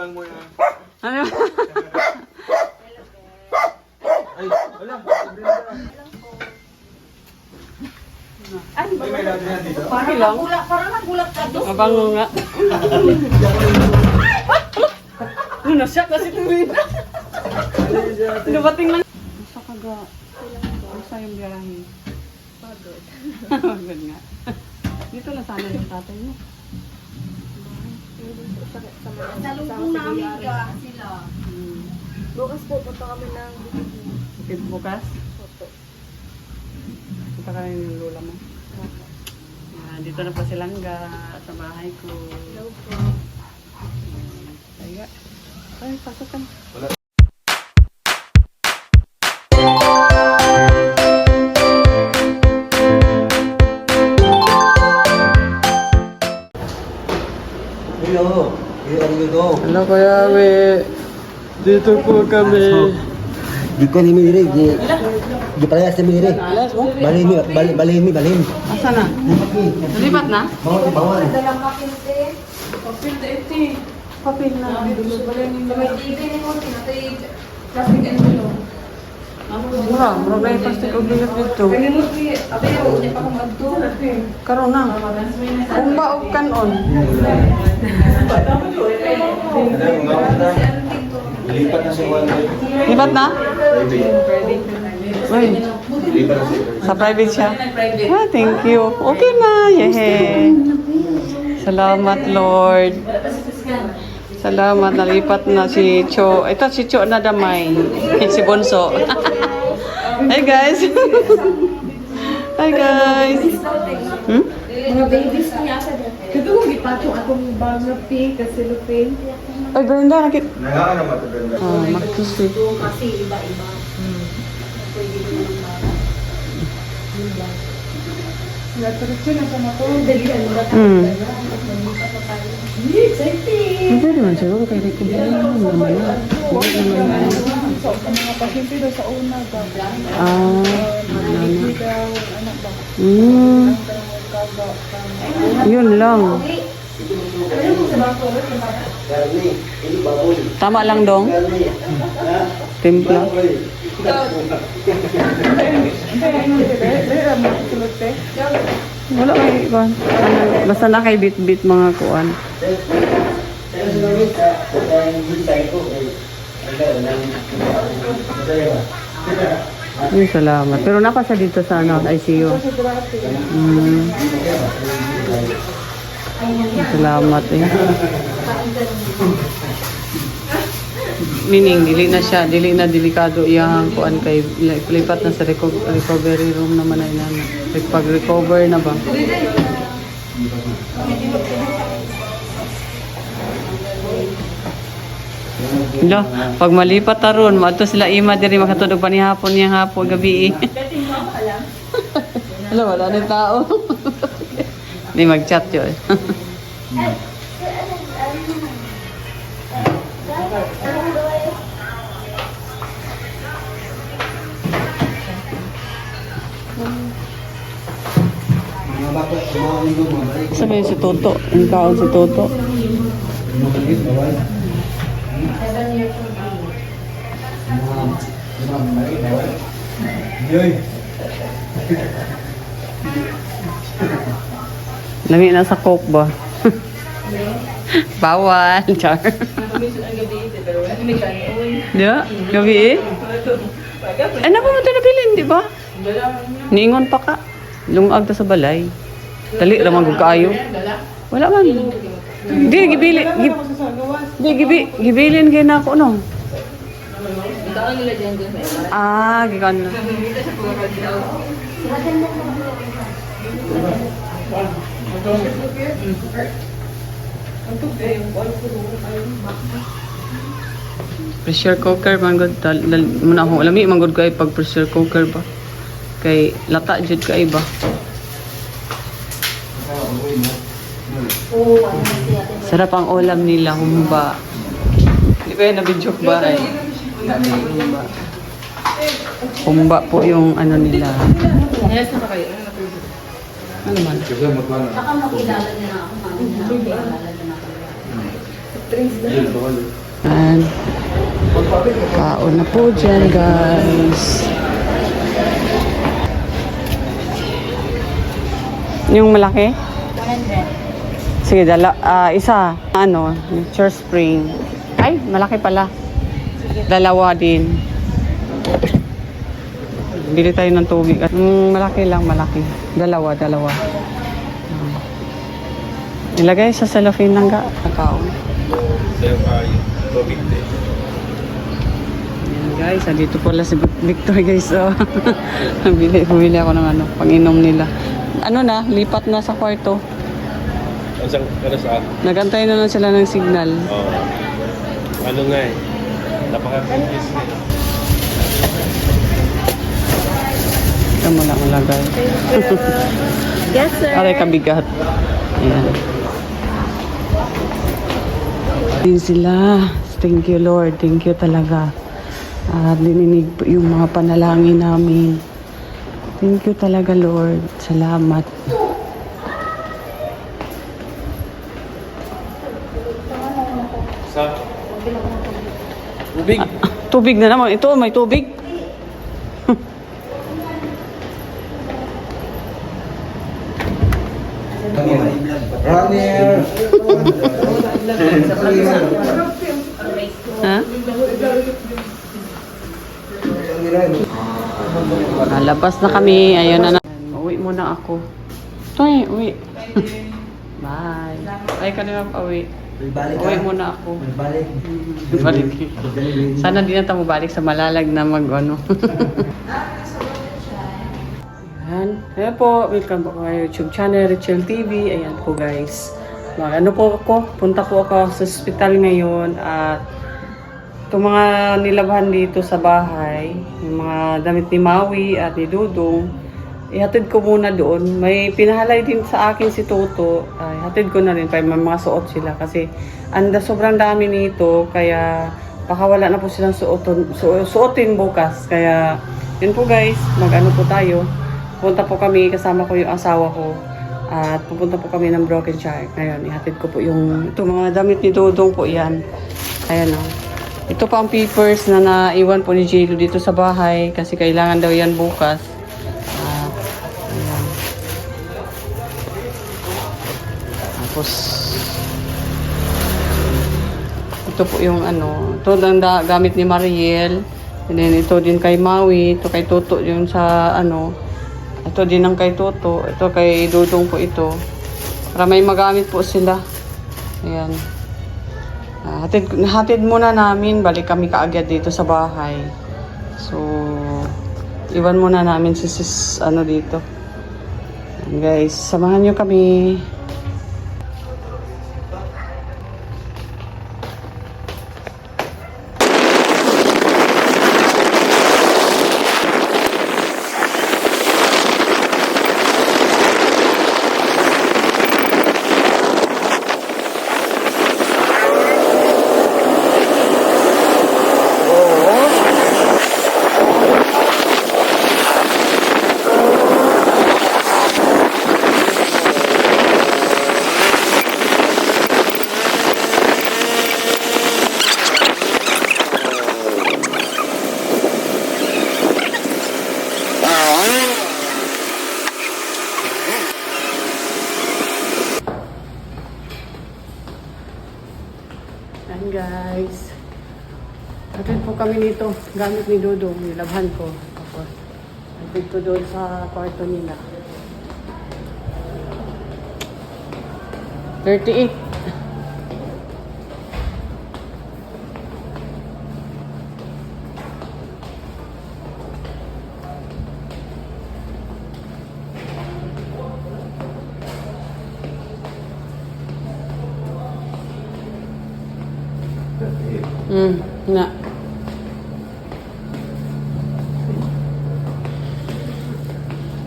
lang mo yan. Ano? Ay, wala. Ay, May lahat na yan dito. parang nagulat ka doon. Mabango nga. Ano na siya kasi tuwid. Dumating lang. Sa kaga. Ano sa yung biyahe? Pagod. Pagod nga. Dito na sana yung tatay mo. Sa lubong namin ka sila. Bukas po, punta kami ng Bukid bukas. photo. Punta ka rin yung lola mo. Dito na pa silangga sa bahay ko. Hello po. Kaya. Ay, pasok ka na. Wala. Hello, Hello, Kuya Awe. Dito po kami. di ko ni Miri, di parehas na Miri. Alas mo? Balhin. Asa na? Nalipat na? Bawal. Dalang makinte. Papel na. May TV ni mo, tinatay plastic envelope. Mura, mura ba yung plastic o bilat dito? Abi, hindi pa kung magdo. Karoon na. Kung ba o kanon? Lipat na si Juan. Lipat na? Uy, Lipat na si sa private siya. Ah, thank you. Okay na. Yehey. Salamat, Lord. Salamat, nalipat na si Cho. Ito si Cho na damay. Si Bonso. Hi guys. Hi guys. Hmm? Mga babies niya sa dati. Kaya kung ipatong akong baga pink, kasi lupin. Ay, Brenda, nakit. Nangakan na mataganda. Ah, maktusi. Kasi iba-iba. Pwede mo ng baga. Naturitso na sa mga dali ano ba? Exciting! Hindi naman siguro kay Rico Bell naman na. So, sa mga pasyente daw sa una ba? Ah, Hindi daw, ano ba? Yun lang. Tama lang dong. Timpla. Wala kay kuan. Basta na kay bit-bit mga kuan. Ay, salamat. Pero napasa dito sa ano, ICU. Salamat eh. Meaning, dili na siya, dili na delikado iyang kuan kay lipat na sa recovery room naman ay nan. Pag-recover na ba? Lo, pag malipat taron, maadto sila ima diri makatudog pa ni hapon niyang hapon gabi. Hello, wala na tao. Ni mag-chat yun. Sabi si Toto, yung kaon si Toto. 7 years old. Lami na sa Coke ba? Bawal, char. Diba? Gabi eh? Ay, napo mo ito nabilin, di ba? Niingon pa ka. Lungag ta sa balay. Dali, ramang kaayo. Wala man. Di, gibili. Di, gibilin kayo na ako, no? Ah, gikan na. Pressure cooker man gud muna ako lami man gud kay pag pressure cooker ba kay lata jud kay ba. Sarap ang ulam nila humba. Di ba na video ba ay humba po yung ano nila. Yes, na kayo. Ano man? Kasi magkano? Baka makilala niya na ako. Makilala niya na ako. And, kaon na po dyan, guys. Yung malaki? 100. Sige, isa. Nature spring. Ay, malaki pala. Dalawa din. Bili tayo ng tubig. At malaki lang, malaki. Dalawa. Ilagay sa cellophane lang ga. Nakaon. Sa'yo pa yung tubig din. Ayan guys, dito pala si Victor guys. Oh. Bumili ako ng panginom nila. Lipat na sa kwarto. Ano sa? Nagantay na lang sila ng signal. Oo. Ano nga eh. Napaka-confused eh. Ito mo lang malagay. Yes, sir. Aray kabigat. Ayan. Din sila. Thank you Lord. Thank you talaga. Dininig po yung mga panalangin namin. Thank you talaga Lord. Salamat. Sa? Tubig. Tubig na naman. Ito, may tubig. Runner. Ha? Labas na kami. Ayun na. Uwi muna ako. Toy, uwi. Bye. Bye ka naman pa uwi. Balik Uwi muna ako. Balik. Balik. Sana di na tayo balik sa malalag na Ayan. Ayan po, welcome po kayo YouTube channel, Richel TV. Ayan po guys. Punta po ako sa hospital ngayon at itong mga nilabhan dito sa bahay, yung mga damit ni Maui at ni Dudong, ihatid ko muna doon. May pinahalay din sa akin si Toto. Ihatid ko na rin para may mga suot sila kasi sobrang dami nito kaya baka wala na po silang suotin bukas. Kaya yun po guys, po tayo. Punta po kami, kasama ko yung asawa ko at pupunta po kami ng Broken Shark. Ngayon, ihatid ko po yung mga damit ni Dudong po yan. Ayan o. Ito pa ang papers na naiwan po ni Jelo dito sa bahay kasi kailangan daw yan bukas. Ayan. Tapos, ito po yung ito ang gamit ni Mariel. And then ito din kay Maui, ito kay Toto yung sa ito din ang kay Toto, ito kay Dudong po ito. Para may magamit po sila. Ayan. Hatid muna namin, balik kami kaagad dito sa bahay. So, iwan muna namin si sis dito. Ayan guys, samahan nyo kami. Ayan guys. Hatid po kami nito. Gamit ni Dudong. Nilabhan ko. Tapos, hatid ko doon sa kwarto nila. 38. Na.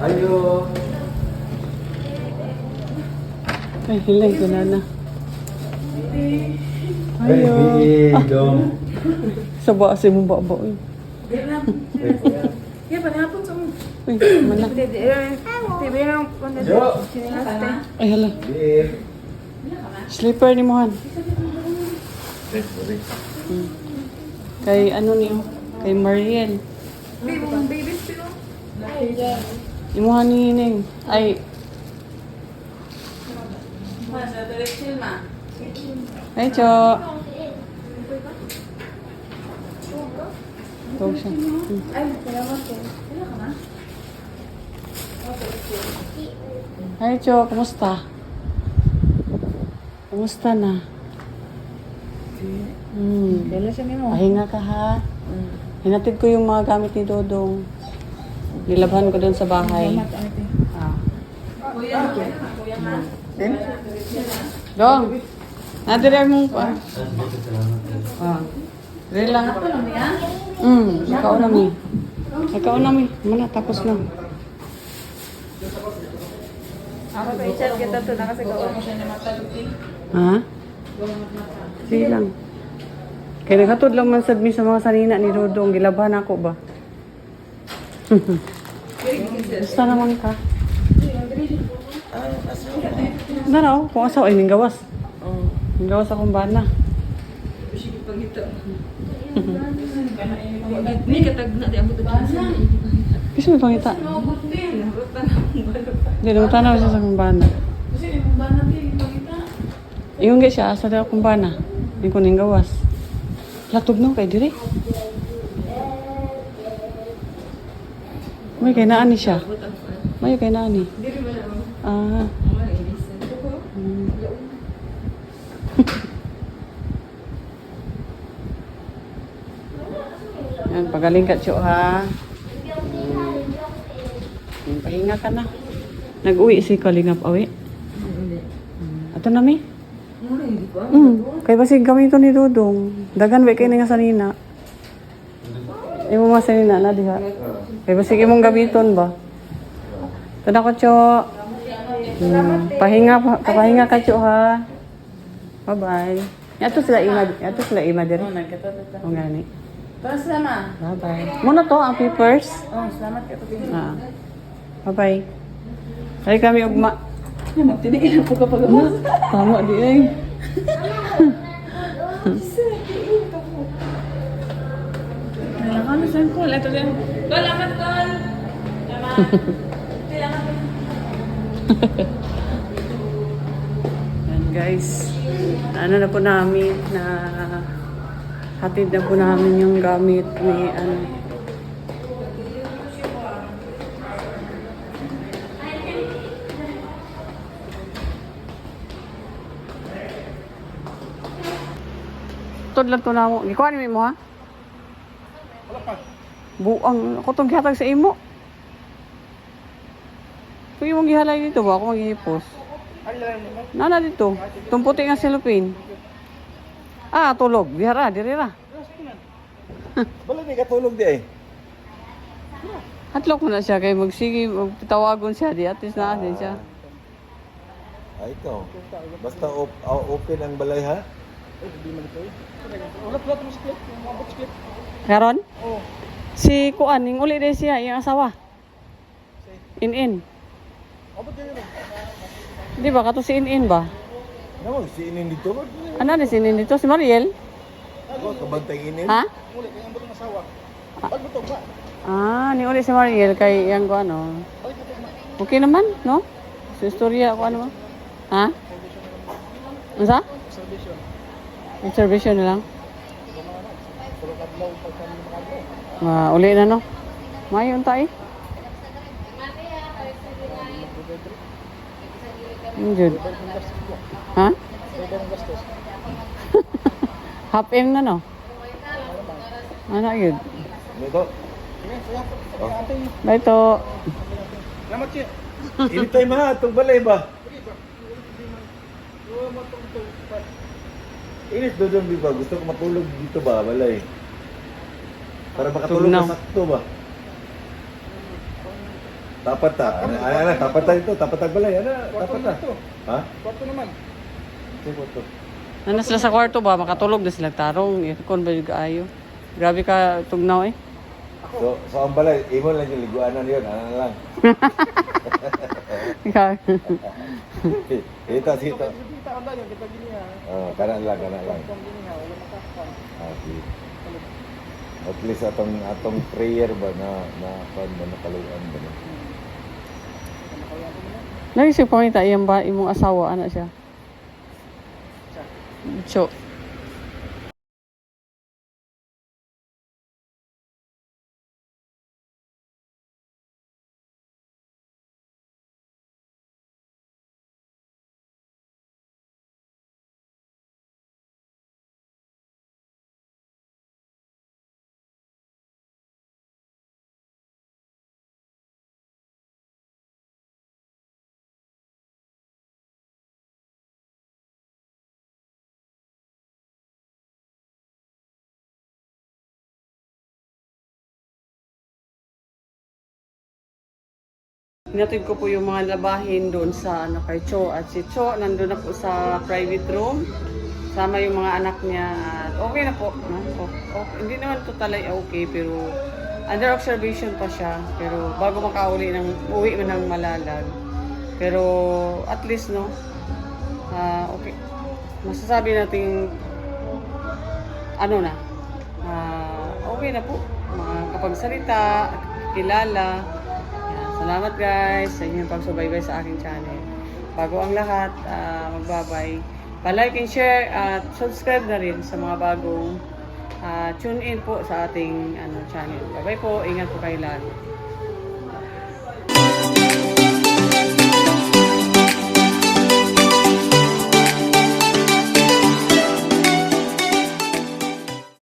Ayo. Ay, hilay ko na. Ayo. Dong. Sa baas mo ba? Uy, Yeah, panahapon sa mo. mana. Ay, hala. Slipper ni Mohan. Kay ano niyo? Kay Mariel. Babies pero. Imuha ni Ning. Ay. Ay, Cho. Tawag siya. Ay, salamat eh. Wala ka na? Hi, Cho. Kumusta? Kumusta na? Dala siya nimo. Pahinga ka ha. Hinatid ko yung mga gamit ni Dodong. Nilabhan ko doon sa bahay. Ah. Dong. Nadire mong pa. Ah. Dire lang. Ikaw na mi. Ikaw na mi. Mana tapos na. Ako pa i-chat kita to na kasi gawa mo siya na matalutin. Ha? Sige lang. Kaya naghatod lang man sad mi sa mga sanina ni Dodong. Gilabhan ako ba? Basta naman ka. Naraw, kung asaw ay ninggawas. Ninggawas akong bana. Ni katag na di ako to. Kasi may pangita. Hindi, namutanaw siya sa kumbana. Kasi yung bana din pagita. Iyon nga siya, sa daw kumbana. Hindi ko ninggawas. Latog no, kay dire. May kay naani siya. May kay naani. Ah. Yan, pagaling ka, Cho, ha? Pahinga ka na. Nag-uwi si Kalingap awi. Ato na mi? Kay basig kami ito ni Dudong. Dagan ba kayo nga sanina? Imo mga sanina na diha. Kay basig imong gamiton ba? Tada ko, Cho. Pahinga ka, Cho, ha? Bye-bye. Ato sila ima dire. O gani. Tapos sama. Bye-bye. Muna to ang papers. Oh, salamat ka to. Ah. Bye-bye. Ay kami ugma. Magtiniin po kapag Tama di ay. Nalakan sa call. Ito din. Salamat, call. Salamat. Salamat. Yan guys. Ano na po namin na hatid na po namin yung gamit ni ano. Tudlan to na mo. Gikuha ni mo ha? Wala pa. Buang ako tong gihatag sa imo. Kung yung gihalay dito ba ako maghihipos? Nana dito. Tumputi nga silupin. Ah, tulog. Dihara, dirira. Wala may katulog di eh. Hatlok mo na siya kay magsige, magtawagon siya di at least na din siya. Ay, ikaw. Basta open ang balay ha? Karon? Si Kuan, yung uli din siya, yung asawa. In. Di ba, kato si In ba? Naman, si Inin dito. Ano na si In dito? Si Mariel? Ako, kabantay Inin. Ha? Ah, ni uli si Mariel kay yang ko ano. Okay naman, no? Sa istorya ko ano ba? Ha? Ano sa? Observation na lang. Uli na no? Mayon tayo. Jud. Ha? Half M na no? Ano yun? Ito. Ba ito? Anytime ha, itong balay ba? Inis doon di ba? Gusto ko matulog dito ba, balay? Para makatulog Tugnaw. na sakto ba? Tapat ta. Ano, tapat ta ito. Tapat ta balay. Ano, tapat ta. Ha? Kwarto naman. Sige, kwarto. Ano sila sa kwarto ba? Makatulog na sila tarong. Aircon ba yung kaayo? Grabe ka tugnaw eh. So ang balay, imo lang yung liguanan yun. Ano lang. Ikaw. Ito, dito. Kita ang dayo, kita gini ha. Oh, kanan lang, kanan lang. Kung gini ha, wala makakpan. Ah, sige. At least atong prayer ba na nakaluan ba na. Naisip ko kita iyang ba imong asawa ana siya. Cho. Hinatid ko po yung mga labahin doon sa kay Cho. At si Cho nandun na po sa private room. Sama yung mga anak niya. At okay na po. No? Hindi naman totally okay pero under observation pa siya. Pero bago makauli uwi man ng Malalag. Pero at least no, okay. Masasabi natin ano na, okay na po. Makakapagsalita, kilala. Salamat guys sa inyong pagsubaybay sa aking channel. Bago ang lahat, magbabay. Pa-like and share at subscribe na rin sa mga bagong tune in po sa ating channel. Bye-bye po. Ingat po kayo lagi.